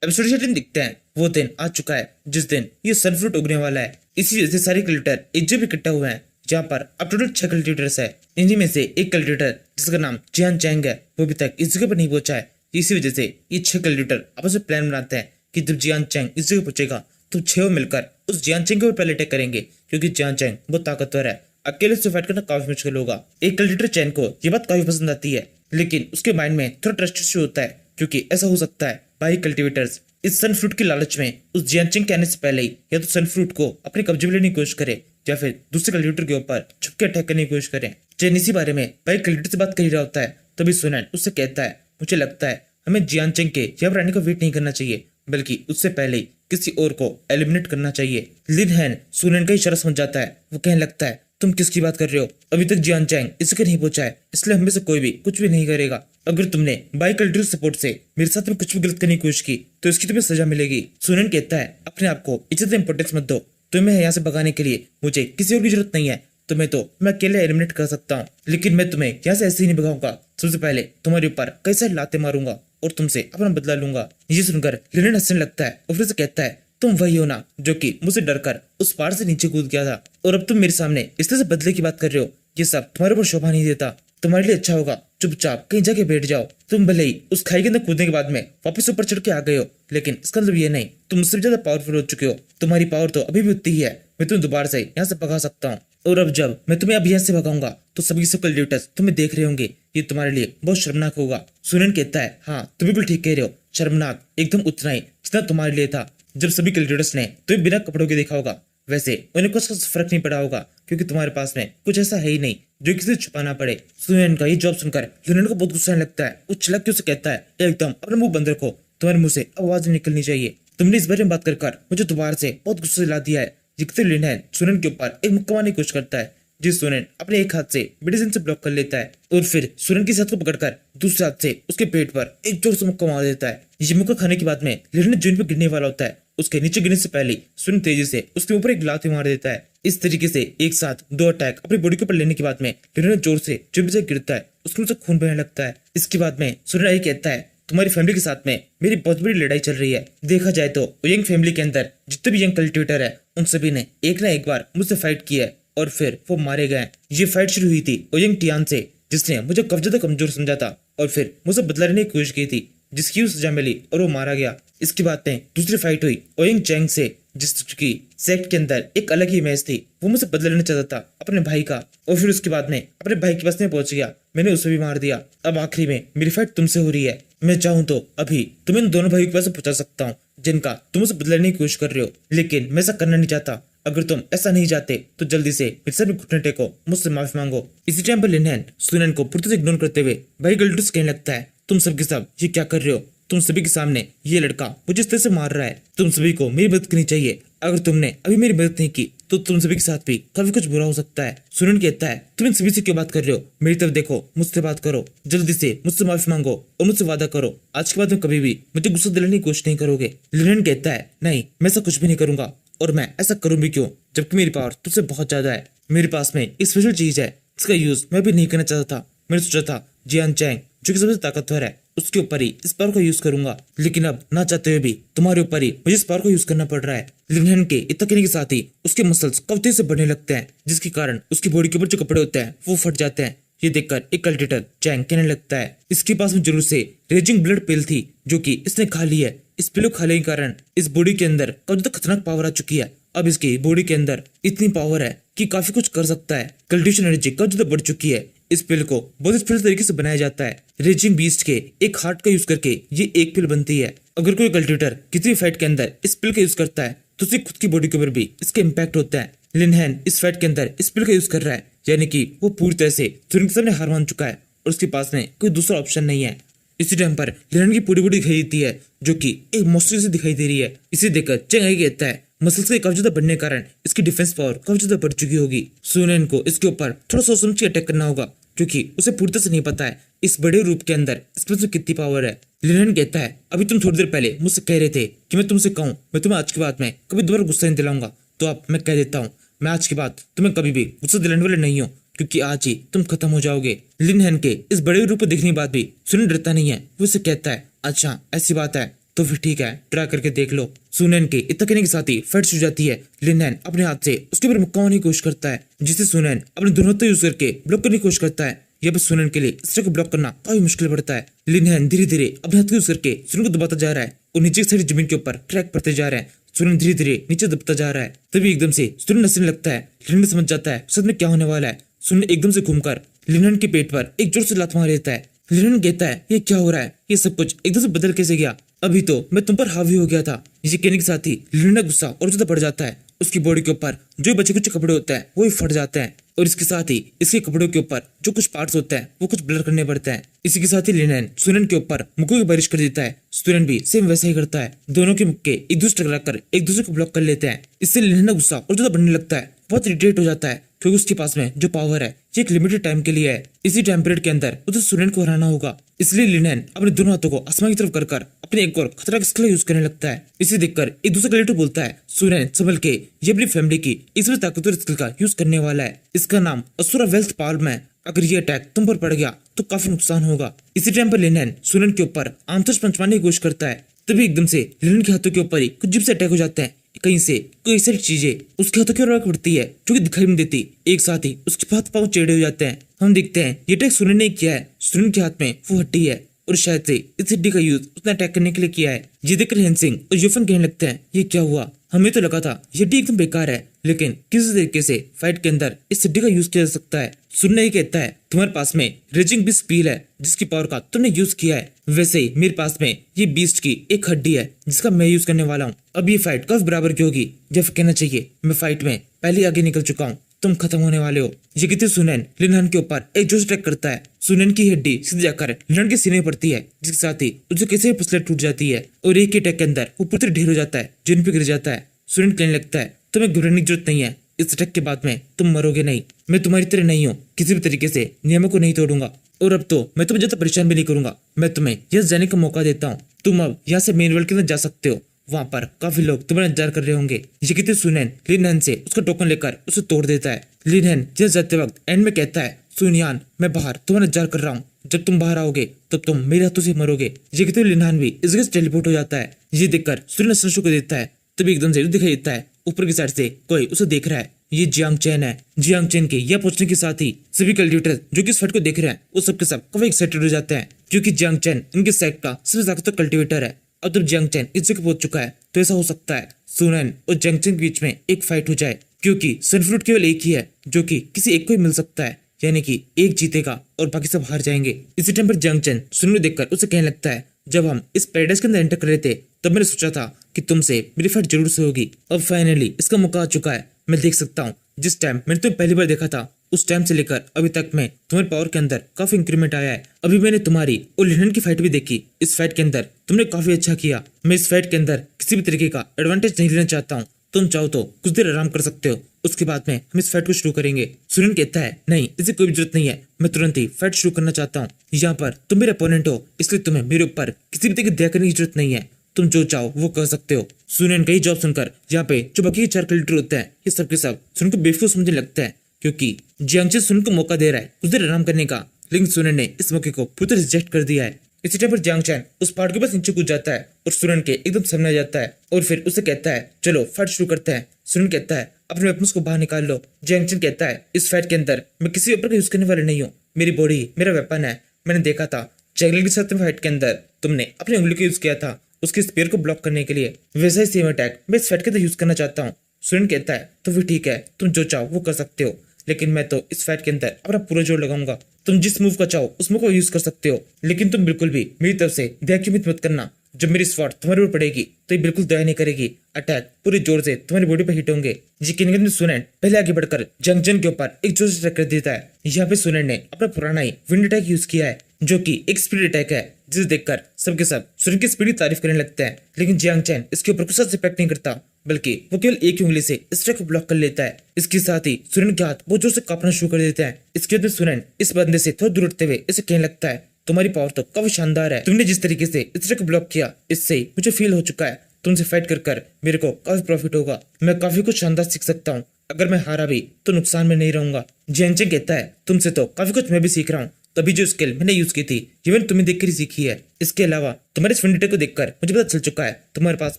Episode schedule दिखते हैं वो दिन आ चुका है जिस दिन ये सनफ्रूट उगने वाला है। इसी वजह से सारे कल्टिवेटर एक जगह इकट्ठा हुए हैं जहाँ पर अब टोटल 6 कल्टिवेटर्स है। इन्हीं में से एक कल्टिवेटर जिसका नाम जियान चैंग है वो अभी तक इस जगह पर नहीं पहुंचा है। इसी वजह से ये 6 कल्टिवेटर आपस में प्लान बनाते हैं कि जब जियान चैंग इस जगह पहुंचेगा तो 6 मिलकर उस जियान चैंग के ऊपर पहले अटैक करेंगे क्योंकि जियान चैंग बहुत ताकतवर है। अकेले से फाइट करना काफी मुश्किल होगा। एक कल्टिवेटर चैन को ये बात काफी पसंद आती है लेकिन उसके माइंड में थोड़ा ट्रस्ट इश्यू होता है क्योंकि ऐसा हो सकता है भाई कल्टिवेटर्स इस सन फ्रूट की लालच में उस जियानचिंग के आने से पहले ही या तो सन फ्रूट को अपने कब्जे में लेने की कोशिश करे या फिर दूसरे कल्टिवेटर के ऊपर छुप के अटैक करने की कोशिश करें। चैन इसी बारे में भाई कल्टिवेटर से बात कर ही रहा होता है तभी सुनैन उससे कहता है मुझे लगता है हमें जियानचिंग के यहाँ पर आने का वेट नहीं करना चाहिए बल्कि उससे पहले ही किसी और को एलिमिनेट करना चाहिए। लिन हैन सुनैन का इशारा समझ जाता है। वो कहने लगता है तुम किसकी बात कर रहे हो? अभी तक जियान चैंग इसके नहीं पहुंचा है इसलिए हम में से कोई भी कुछ भी नहीं करेगा। अगर तुमने बाई कल्चरल सपोर्ट से मेरे साथ में कुछ भी गलत करने की कोशिश की तो इसकी तुम्हें सजा मिलेगी। सुनैन कहता है अपने आप को इज्जत इंपोर्टेंस मत दो। तुम्हें यहाँ से भगाने के लिए मुझे किसी और की जरूरत नहीं है। मैं अकेले एलिमिनेट कर सकता हूँ लेकिन मैं तुम्हें यहाँ से ऐसे ही नहीं भगाऊंगा। सबसे पहले तुम्हारे ऊपर कई सारे लाते मारूंगा और तुमसे अपना बदला लूंगा। ये सुनकर लिन हंसने लगता है और फिर से कहता है तुम वही हो ना जो कि मुझसे डरकर उस पहाड़ से नीचे कूद गया था और अब तुम मेरे सामने इस तरह से बदले की बात कर रहे हो। ये सब तुम्हारे ऊपर शोभा नहीं देता। तुम्हारे लिए अच्छा होगा चुपचाप कहीं जाके बैठ जाओ। तुम भले ही उस खाई के अंदर कूदने के बाद में वापस ऊपर चढ़ के आ गए हो लेकिन इसका मतलब ये नहीं तुम मुझसे ज्यादा पावरफुल हो चुके हो। तुम्हारी पावर तो अभी भी उतनी ही है। मैं तुम्हें दोबारा से यहाँ से भगा सकता हूँ और अब जब मैं तुम्हें अब यहाँ से भगाऊंगा तो सभी सब कल्टिवेटर्स तुम्हें देख रहे होंगे। ये तुम्हारे लिए बहुत शर्मनाक होगा। सुनैन कहता है हाँ तुम बिल्कुल ठीक कह रहे हो। शर्मनाक एकदम उतना ही जितना तुम्हारे लिए था जब सभी कल्टिवेटर्स ने तुम्हें बिना कपड़ों के देखा होगा। वैसे उन्हें कुछ फर्क नहीं पड़ा होगा क्योंकि तुम्हारे पास में कुछ ऐसा है ही नहीं जो किसी से छुपाना पड़े। सुनैन का ये जवाब सुनकर सुनैन को बहुत गुस्सा आने लगता है। वो चिल्ला के उसे कहता है एकदम अपना मुंह बंद रखो। तुम्हारे मुंह से आवाज निकलनी चाहिए। तुमने इस बारे में बात कर मुझे दोबारा से बहुत गुस्सा दिला दिया है। जिससे लिन हैन सुनैन के ऊपर एक मुक्का मारने की कोशिश करता है जिस सुनैन अपने एक हाथ से मेडिसिन से ब्लॉक कर लेता है और फिर सुनैन के हाथ को पकड़कर दूसरे हाथ से उसके पेट पर एक जोर से मुक्का मार देता है। ये मुक्का खाने के बाद में लिन जमीन पर गिरने वाला होता है। उसके नीचे गिरने से पहले सुनैन तेजी से उसके ऊपर एक लात मार देता है। इस तरीके से एक साथ 2 अटैक अपनी बॉडी के ऊपर लेने के बाद में लिन जोर से जमीन से गिरता है। उसके मुंह से खून बहने लगता है। इसके बाद में सुनैन कहता है तुम्हारी फैमिली के साथ में मेरी बहुत बड़ी लड़ाई चल रही है। देखा जाए तो यंग फैमिली के अंदर जितने भी यंग कल्टिवेटर है उन सभी ने एक ना एक बार मुझसे फाइट किया है और फिर वो मारे गए। ये फाइट शुरू हुई थी ओयंग टियान से जिसने मुझे काफी ज्यादा कमजोर समझा था और फिर मुझसे बदला लेने की कोशिश की थी जिसकी सजा मिली और वो मारा गया। इसके बाद में दूसरी फाइट हुई ओयंग चैंग से जिसकी सेक्ट के अंदर एक अलग ही इमेज थी। वो मुझसे बदला लेना चाहता था अपने भाई का और फिर उसके बाद में अपने भाई के पास में पहुंच गया। मैंने उसे भी मार दिया। अब आखिरी में मेरी फाइट तुमसे हो रही है। मैं चाहूँ तो अभी तुम इन दोनों भाइयों के पास पहुंचा सकता हूँ जिनका तुम मुझसे बदला लेने की कोशिश कर रहे हो लेकिन मैं ऐसा करना नहीं चाहता। अगर तुम ऐसा नहीं चाहते तो जल्दी से मेरे सर में घुटने टेको मुझसे माफी मांगो। इसी टाइम पर लिन हैन सुनैन को पूरी तरह इग्नोर करते हुए भाई गल्टूस कहने लगता है तुम सबके सब ये क्या कर रहे हो? तुम सभी के सामने ये लड़का मुझे इस तरह से मार रहा है। तुम सभी को मेरी मदद करनी चाहिए। अगर तुमने अभी मेरी मदद नहीं की तो तुम सभी के साथ भी काफी कुछ बुरा हो सकता है। सुनैन कहता है तुम इन सभी से क्यों बात कर रहे हो? मेरी तरफ देखो मुझसे बात करो। जल्दी से मुझसे माफी मांगो और मुझसे वादा करो आज के बाद में कभी भी मुझे गुस्सा दिलाने की कोशिश नहीं करोगे। लिन कहता है नहीं मैं ऐसा कुछ भी नहीं करूंगा और मैं ऐसा करूं भी क्यों जबकि मेरी पावर तुझसे बहुत ज्यादा है। मेरे पास में एक स्पेशल चीज है इसका यूज मैं भी नहीं करना चाहता था। मैंने सोचा था जियान चैंग जो कि सबसे ताकतवर है उसके ऊपर ही इस पावर का यूज करूंगा लेकिन अब ना चाहते हुए भी तुम्हारे ऊपर ही मुझे इस पावर का यूज करना पड़ रहा है। लिन हैन के इतना कहने के साथ ही उसके मसल्स कवते से बढ़ने लगते हैं जिसके कारण उसकी बॉडी के ऊपर जो कपड़े होते हैं वो फट जाते हैं। ये देखकर एक कल्टिवेटर चैंग कहने लगता है इसके पास में जरूर से रेजिंग ब्लड पिल थी जो कि इसने खा ली है। इस पिल को खाने के कारण इस बॉडी के अंदर काफी ज्यादा खतरनाक पावर आ चुकी है। अब इसकी बॉडी के अंदर इतनी पावर है कि काफी कुछ कर सकता है। कल्टिवेशन एनर्जी काफी ज्यादा बढ़ चुकी है। इस पिल को बहुत स्पेशल तरीके से बनाया जाता है। रेजिंग बीस्ट के एक हार्ट का यूज करके ये एक पिल बनती है। अगर कोई कल्टिवेटर किसी फाइट के अंदर इस पिल का यूज करता है तो उसकी खुद की बॉडी के ऊपर भी इसका इम्पैक्ट होता है। लिन हैन इस फाइट के अंदर इस पिल का यूज कर रहा है यानी कि वो पूरी तरह से सुनैन के सामने हार मान चुका है और उसके पास में कोई दूसरा ऑप्शन नहीं है। इसी टाइम पर लिन की पूरी बॉडी दिखाई देती है जो कि एक मॉन्स्टर से दिखाई दे रही है। इसे देखकर चेंग कहता है मसल्स के काफी ज्यादा बढ़ने के कारण इसकी डिफेंस पावर काफी ज्यादा बढ़ चुकी होगी। सुनैन को इसके ऊपर थोड़ा सोच समझ के अटैक करना होगा क्योंकि उसे पूरी तरह से नहीं पता है इस बड़े रूप के अंदर इसमें कितनी पावर है। लिन कहता है अभी तुम थोड़ी देर पहले मुझसे कह रहे थे कि मैं तुमसे कहूँ मैं तुम्हें आज के बाद में कभी दोबारा गुस्सा नहीं दिलाऊंगा तो अब मैं कह देता हूँ मैं आज के बाद तुम्हें कभी भी गुस्सा दिलाने वाले नहीं हूँ क्योंकि आज ही तुम खत्म हो जाओगे। लिन हैन के इस बड़े रूप को देखने के बाद भी सुनैन डरता नहीं है। वो उसे कहता है अच्छा ऐसी बात है तो फिर ठीक है, ट्राई करके देख लो। सुनैन के इतना कहने के साथ ही फाइट शुरू हो जाती है। लिनहैन अपने हाथ से उसके ऊपर मुक्का होने की कोशिश करता है, जिसे सुनैन अपने दोनों हाथों यूज करके ब्लॉक करने की कोशिश करता है। यह बस सुनैन के लिए इस तरह को ब्लॉक करना काफी मुश्किल पड़ता है। लिनहैन धीरे धीरे अपने हाथ को यूज करके सुनैन को दबाता जा रहा है और नीचे की साइड जमीन के ऊपर ट्रैक पड़ते जा रहा है। सुनैन धीरे धीरे नीचे दबता जा रहा है। तभी एकदम से सुनैन हंसने लगता है। लिनहैन समझ जाता है सच में क्या होने वाला है। सुनैन एकदम से घूमकर लिनहैन के पेट पर एक जोर से लात मार देता है। लिनहैन कहता है ये क्या हो रहा है, ये सब कुछ एकदम से बदल कैसे गया, अभी तो मैं तुम पर हावी हो गया था। ये कहने के साथ ही लिनहैन का गुस्सा और ज्यादा बढ़ जाता है। उसकी बॉडी के ऊपर जो बचे कुछ कपड़े होते हैं वो ही फट जाते हैं और इसके साथ ही इसके कपड़ों के ऊपर जो कुछ पार्ट्स होते हैं वो कुछ ब्लर करने पड़ते हैं। इसी के साथ ही लिनहैन सुनैन के ऊपर मुक्कों की बारिश कर देता है। सुनैन भी सेम वैसा ही करता है। दोनों के मुक्के एक दूसरे टकराकर एक दूसरे को ब्लॉक कर लेते हैं। इससे लिनहैन का गुस्सा और ज्यादा बढ़ने लगता है, बहुत इरिटेट हो जाता है क्योंकि उसके पास में जो पावर है ये एक लिमिटेड टाइम के लिए है। इसी टाइम पीरियड के अंदर उसे सुनैन को हराना होगा। इसलिए लिनहैन अपने दोनों हाथों को आसमान की तरफ कर अपने एक और खतरा का स्किल यूज करने लगता है। इसे देखकर एक दूसरे क्रिएटर बोलता है सुनैन संभल के, ये अपनी फैमिली की इसमें ताकतवर स्किल का यूज करने वाला है। इसका नाम असुरा वेल्थ पाल्म है। अगर ये अटैक तुम पर पड़ गया तो काफी नुकसान होगा। इसी टाइम पर लिनहैन सुनैन के ऊपर आमतौर पंच मारने की कोशिश करता है। तभी एकदम से लिनहैन के हाथों के ऊपर ही कुछ अजीब से अटैक हो जाते हैं। कहीं से कई सारी चीजें उसके हाथों की ओर पड़ती है जो कि दिखाई नहीं देती। एक साथ ही उसके हाथ पांव टेढ़े हो जाते हैं। हम देखते हैं ये अटैक सुनैन ने किया है। सुनैन के हाथ में वो हड्डी है और शायद से इस हड्डी का यूज उसने अटैक करने के लिए किया है। ये देखकर हैंसिंग और यूफन कहने लगते हैं ये क्या हुआ, हमें तो लगा था ये हड्डी एकदम बेकार है, लेकिन किसी तरीके से फाइट के अंदर इस हड्डी का यूज किया जा सकता है। सुनने ही कहता है तुम्हारे पास में रेजिंग बीस्ट स्पील है जिसकी पावर का तुमने यूज किया है, वैसे ही मेरे पास में ये बीस्ट की एक हड्डी है जिसका मैं यूज करने वाला हूँ। अब ये फाइट काफी बराबर की होगी, जब कहना चाहिए मैं फाइट में पहले आगे निकल चुका हूँ, तुम खत्म होने वाले हो। ये कहते सुनैन लिनहैन के ऊपर एक जोश अटैक करता है। सुनैन की हड्डी सीधे जाकर लिनहैन के सीने में पड़ती है, जिसके साथ ही उसे कैसे पसले टूट जाती है और एक ही अटैक के अंदर वो पूरी ढेर हो जाता है, जमीन पे गिर जाता है। सुनैन कहने लगता है तुम्हें घबराने की जरूरत नहीं है, इस अटैक के बाद में तुम मरोगे नहीं। मैं तुम्हारी तरह नहीं हूँ, किसी भी तरीके से नियमों को नहीं तोड़ूंगा और अब तो मैं तुम्हें ज्यादा परेशान भी नहीं करूंगा। मैं तुम्हें यहाँ जाने का मौका देता हूँ। तुम अब यहाँ से मेन वर्ल्ड के अंदर जा सकते हो, वहां पर काफी लोग तुम्हारा इंतजार कर रहे होंगे। ये कहते सुनैन लिनहैन से उसका टोकन लेकर उसे तोड़ देता है। लिनहैन जहाँ जाते वक्त एंड में कहता है सुनयान मैं बाहर तुम्हारा इंतजार कर रहा हूँ, जब तुम बाहर आओगे तब तुम मेरे हाथों से मरोगे। ये कहते लिनहैन भी इस जगह से टेलीपोर्ट हो जाता है। ये देखकर सुनैन संशु को देता है। तभी एकदम से दिखाई देता है ऊपर की साइड से कोई उसे देख रहा है। ये जियांग चैन है। जियांग चैन के यह पहुंचने के साथ ही सभी कल्टिवेटर जो कि इस फाइट को देख रहे हैं वो सबके सब काफी एक्साइटेड हो जाते हैं, क्योंकि जियांग चैन इनके साइड का सबसे ताकतवर कल्टिवेटर है। अब जब जियांग चैन इस जगह पहुंच चुका है तो ऐसा हो सकता है सुनैन और जियांग चैन के बीच में एक फाइट हो जाए, क्योंकि सनफ्रूट केवल एक ही है जो कि किसी एक को ही मिल सकता है, यानी कि एक जीतेगा और बाकी सब हार जाएंगे। इसी टाइम पर जियांग चैन सुनैन को देखकर उसे कहने लगता है जब हम इस पैराडाइज के अंदर एंटर कर रहे थे तब मैंने सोचा था कि तुमसे मेरी फाइट जरूर से होगी। अब फाइनली इसका मौका आ चुका है। मैं देख सकता हूँ जिस टाइम मैंने तुम्हें पहली बार देखा था उस टाइम से लेकर अभी तक में तुम्हारे पावर के अंदर काफी इंक्रीमेंट आया है। अभी मैंने तुम्हारी और लिनहैन की फाइट भी देखी। इस फाइट के अंदर तुमने काफी अच्छा किया। मैं इस फाइट के अंदर किसी भी तरीके का एडवांटेज नहीं लेना चाहता हूँ। तुम चाहो तो कुछ देर आराम कर सकते हो, उसके बाद में हम इस फाइट को शुरू करेंगे। सुनैन कहता है नहीं, इसे कोई जरूरत नहीं है, मैं तुरंत ही फाइट शुरू करना चाहता हूँ। यहाँ पर तुम मेरे अपोनेंट हो, इसलिए तुम्हें मेरे ऊपर किसी भी तरीके दया करने की जरूरत नहीं है। तुम जो चाहो वो कर सकते हो। सुनैन का ही जॉब सुनकर यहाँ पे जो बाकी के 4 कलेक्टर होते हैं ये सब के सब सुनैन को बेवकूफ समझने लगता है, क्योंकि जियांग चैन सुनैन को मौका दे रहा है कुछ देर आराम करने का, लेकिन सुनैन ने इस मौके को पूरी तरह रिजेक्ट कर दिया है। इसी टाइम पर जियांग चैन उस पहाड़ के पास नीचे कूद जाता है और सुनैन के एकदम सामने आ जाता है और फिर उसे कहता है चलो फाइट शुरू करते हैं। सुनैन कहता है अपने वेपन्स को बाहर निकाल लो। जियांग चैन कहता है इस फाइट के अंदर मैं किसी वेपन का यूज करने वाला नहीं हूँ, मेरी बॉडी मेरा वेपन है। मैंने देखा था जंगल के साथ फाइट के अंदर तुमने अपनी उंगली का यूज किया था उसके स्पीयर को ब्लॉक करने के लिए, वैसा ही सेम अटैक मैं इस फाइट के अंदर यूज करना चाहता हूँ। सुनैन कहता है तो फिर ठीक है, तुम जो चाहो वो कर सकते हो, लेकिन मैं तो इस फाइट के अंदर अपना पूरा जोर लगाऊंगा। तुम जिस मूव का चाहो उस मूव को यूज कर सकते हो, लेकिन तुम बिल्कुल भी मेरी तरफ से दया की उम्मीद मत करना। जब मेरी स्वॉर्ड तुम्हारे ऊपर पड़ेगी तो ये बिल्कुल दया नहीं करेगी, अटैक पूरे जोर से तुम्हारी बॉडी पर हिट होंगे। यकीन सुनैन पहले आगे बढ़कर जियांग चैन के ऊपर एक जोर से अटैक कर देता है। यहाँ पे सुनैन ने अपना पुराना ही विंड अटैक यूज किया है जो कि एक स्पीड अटैक है, जिसे देखकर सबके सब सुनैन की स्पीड की तारीफ करने लगते हैं। लेकिन जियांग चैन इसके ऊपर कुछ इफेक्ट नहीं करता, बल्कि वो केवल एक ही उंगली से इस अटैक को ब्लॉक कर लेता है। इसके साथ ही सुनैन के हाथ बहुत जोर से कांपना शुरू कर देता है। इसके बाद सुनैन इस बंदे से थोड़ा दूर उठते हुए इसे कहने लगता है तुम्हारी पावर तो काफी शानदार है, तुमने जिस तरीके से इस अटैक को ब्लॉक किया इससे मुझे फील हो चुका है तुमसे फाइट कर मेरे को काफी प्रॉफिट होगा, मैं काफी कुछ शानदार सीख सकता हूँ। अगर मैं हारा भी तो नुकसान में नहीं रहूंगा। जियांग चैन कहता है तुमसे तो काफी कुछ मैं भी सीख रहा हूँ, तभी जो स्किल मैंने यूज की थी ये मैंने तुम्हें देखकर ही सीखी है। इसके अलावा तुम्हारे इस वेंडिटा को देखकर मुझे पता चल चुका है तुम्हारे पास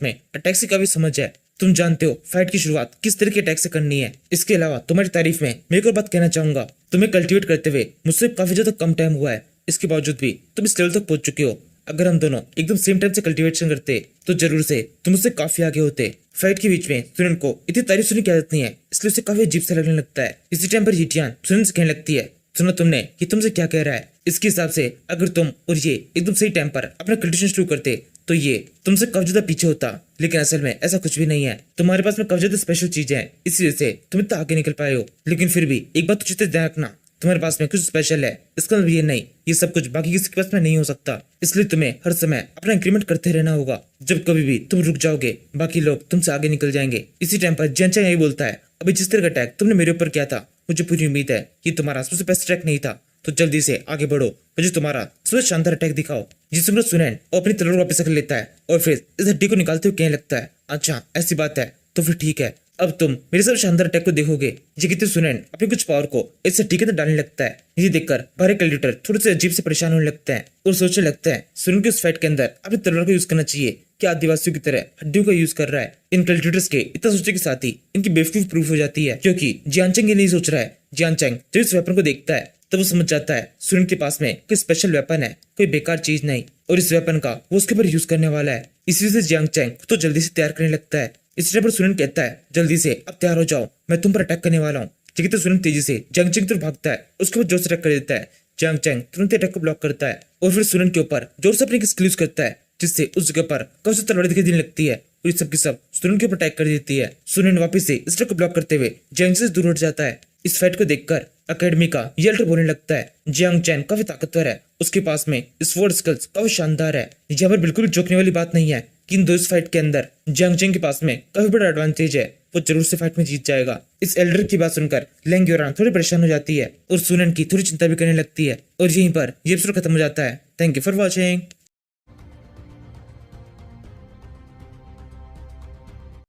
में अटैक से काफी समझ है। तुम जानते हो फाइट की शुरुआत किस तरह के अटैक से करनी है। इसके अलावा तुम्हारी तारीफ में मैं एक और बात कहना चाहूंगा, तुम्हें कल्टीवेट करते हुए मुझसे काफी ज्यादा कम टाइम हुआ है। इसके बावजूद भी तुम इस लेवल तक पहुंच चुके हो। अगर हम दोनों एकदम सेम टाइम से कल्टीवेशन करते तो जरूर से तुम उससे काफी आगे होते। फाइट के बीच में सुनन को इतनी तारीफ सुनने की आदत नहीं है, इसलिए उसे काफी अजीब सा लगने लगता है। इसी टाइम पर जिटियान सुनन से कहने लगती है, सुनो तुमने ये तुमसे क्या कह रहा है। इसके हिसाब से अगर तुम और ये एकदम सही टाइम पर अपना कल्टीवेशन शुरू करते तो ये तुमसे काफी ज्यादा पीछे होता, लेकिन असल में ऐसा कुछ भी नहीं है। तुम्हारे पास में काफी ज्यादा स्पेशल चीजें हैं, इसी वजह से तुम इतना आगे निकल पाए हो। लेकिन फिर भी एक बात तो ध्यान रखना, तुम्हारे पास में कुछ स्पेशल है, इसका मतलब ये नहीं ये सब कुछ बाकी किसी के पास में नहीं हो सकता। इसलिए तुम्हें हर समय अपना इंक्रीमेंट करते रहना होगा। जब कभी भी तुम रुक जाओगे बाकी लोग तुमसे आगे निकल जाएंगे। इसी टाइम पर जियान चैंग यही बोलता है, अभी जिस तरह का अटैक तुमने मेरे ऊपर किया था मुझे पूरी उम्मीद है ये तुम्हारा सबसे बेस्ट अटैक नहीं था, तो जल्दी से आगे बढ़ो, मुझे तुम्हारा सबसे शानदार अटैक दिखाओ। जिस समय सुनैन और अपनी तलवार वापस रख लेता है और फिर इस हड्डी को निकालते हुए कहने लगता है, अच्छा ऐसी बात है तो फिर ठीक है, अब तुम मेरे सबसे शानदार अटैक को देखोगे। ये कहते सुनैन अपनी कुछ पावर को इस हड्डी के अंदर डालने लगता है। ये देखकर बाहरी कल्टीवेटर थोड़े से अजीब से परेशान होने लगता है और सोचने लगता है सुनैन के उस फाइट के अंदर अपनी तलवार का यूज करना चाहिए, क्या आदिवासियों की तरह हड्डियों का यूज कर रहा है। इन कल्टीवेटर्स के इतना सोचने के साथ ही इनकी बेवकूफ प्रूफ हो जाती है, क्योंकि जियान चैंग ये नहीं सोच रहा है। जियान चैंग जब इस वेपन को देखता है तब वो समझ जाता है सुनैन के पास में कोई स्पेशल वेपन है, कोई बेकार चीज नहीं, और इस वेपन का वो उसके ऊपर यूज करने वाला है। इसी वजह से जियान चैंग तो जल्दी से तैयार करने लगता है। इस टाइम पर सुनैन कहता है, जल्दी से अब तैयार हो जाओ, मैं तुम पर अटैक करने वाला हूँ। तो सुनैन तेजी से जियान चैंग की तरफ भागता है, उसके बाद जोर से अटैक कर देता है। जियान चैंग तुरंत अटैक को ब्लॉक करता है और फिर सुनैन के ऊपर जोर से अपनी स्किल यूज करता है, जिससे उस जगह पर काफी तलवार दिखाई देने लगती है और ये सब की सब सुनैन के ऊपर अटैक कर देती है। सुनैन वापस से इस अटैक को ब्लॉक करते हुए जियांग से दूर हट जाता है। इस फाइट को देखकर अकेडमी का ये अल्टर बोलने लगता है, जियांग चैन काफी ताकतवर है, उसके पास में स्वॉर्ड स्किल्स काफी शानदार है। यहाँ पर बिल्कुल भी जोकने वाली बात नहीं है कि इन दो इस फाइट के अंदर जियांग चैन के पास में काफी बड़ा एडवांटेज है, वो जरूर से फाइट में जीत जाएगा। इस एल्डर की बात सुनकर लैंग यूरान थोड़ी परेशान हो जाती है और सुनैन की थोड़ी चिंता भी करने लगती है और यहीं पर ये एपिसोड खत्म हो जाता है। Thank you for watching.